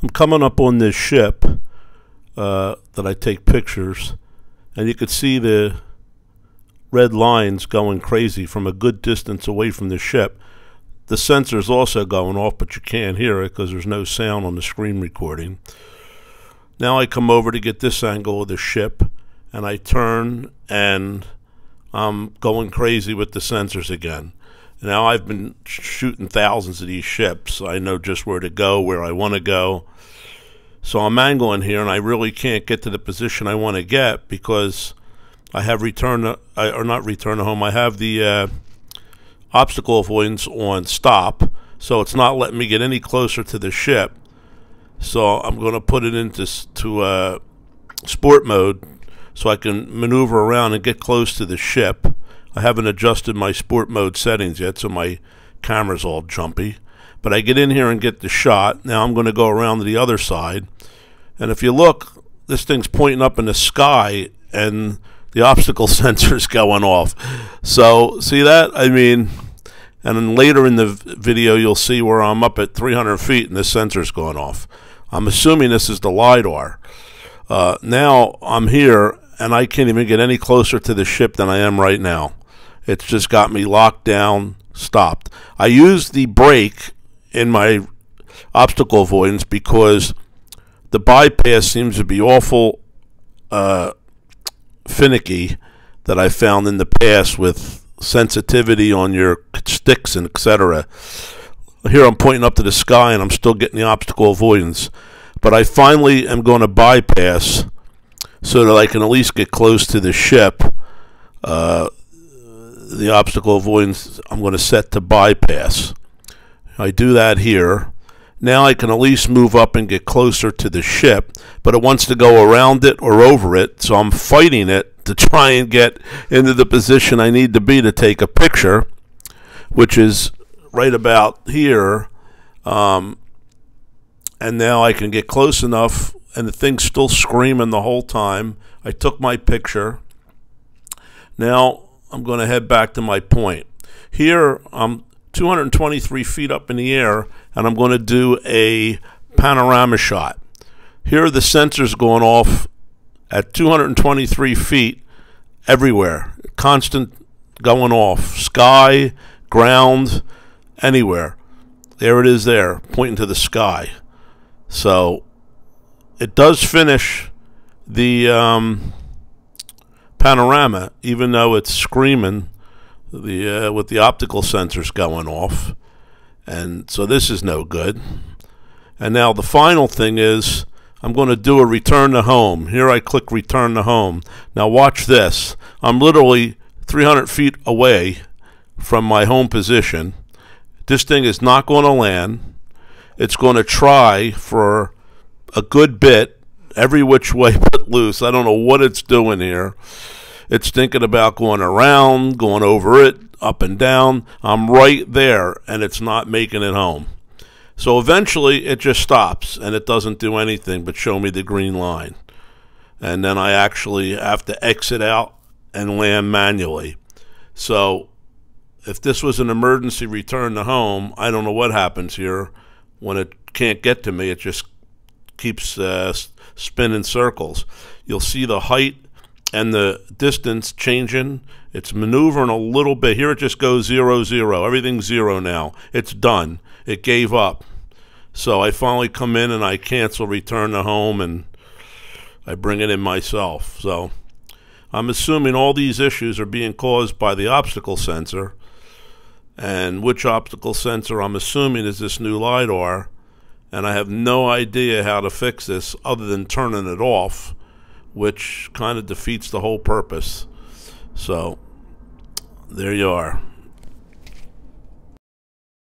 I'm coming up on this ship that I take pictures, and you could see the red lines going crazy from a good distance away from the ship. The sensor's also going off, but you can't hear it because there's no sound on the screen recording. Now I come over to get this angle of the ship, and I turn, and I'm going crazy with the sensors again. Now I've been shooting thousands of these ships, so I know just where to go, where I want to go. So I'm angling here, and I really can't get to the position I want to get because I have not return to home. I have the obstacle avoidance on stop, so it's not letting me get any closer to the ship. So I'm going to put it into sport mode so I can maneuver around and get close to the ship. I haven't adjusted my sport mode settings yet, so my camera's all jumpy. But I get in here and get the shot. Now I'm going to go around to the other side. And if you look, this thing's pointing up in the sky, and the obstacle sensor's going off. So, see that? I mean, and then later in the video, you'll see where I'm up at 300 feet and the sensor's going off. I'm assuming this is the LiDAR. Now I'm here, and I can't even get any closer to the ship than I am right now. It's just got me locked down, stopped. I used the brake in my obstacle avoidance because the bypass seems to be awful finicky that I found in the past with sensitivity on your sticks and etc. Here I'm pointing up to the sky, and I'm still getting the obstacle avoidance. But I finally am going to bypass so that I can at least get close to the ship. The obstacle avoidance I'm going to set to bypass. I do that here. Now I can at least move up and get closer to the ship, but it wants to go around it or over it, so I'm fighting it to try and get into the position I need to be to take a picture, which is right about here. And now I can get close enough, and the thing's still screaming the whole time. I took my picture. Now I'm going to head back to my point. Here I'm 223 feet up in the air, and I'm going to do a panorama shot. Here are the sensors going off at 223 feet everywhere. Constant going off. Sky, ground, anywhere. There it is there, pointing to the sky. So it does finish the panorama, even though it's screaming with the optical sensors going off. And so this is no good. And now the final thing is I'm going to do a return to home. Here I click return to home. Now watch this. I'm literally 300 feet away from my home position. This thing is not going to land. It's going to try for a good bit, every which way but loose. I don't know what it's doing here. It's thinking about going around, going over it, up and down. I'm right there, and it's not making it home. So eventually it just stops, and it doesn't do anything but show me the green line. And then I actually have to exit out and land manually. So if this was an emergency return to home, I don't know what happens here. When it can't get to me, it just keeps spinning circles. You'll see the height and the distance changing. It's maneuvering a little bit. Here it just goes 0, 0. Everything's 0 now. It's done. It gave up. So I finally come in and I cancel return to home, and I bring it in myself. So I'm assuming all these issues are being caused by the obstacle sensor. And which optical sensor I'm assuming is this new LiDAR. And I have no idea how to fix this other than turning it off, which kind of defeats the whole purpose. So there you are.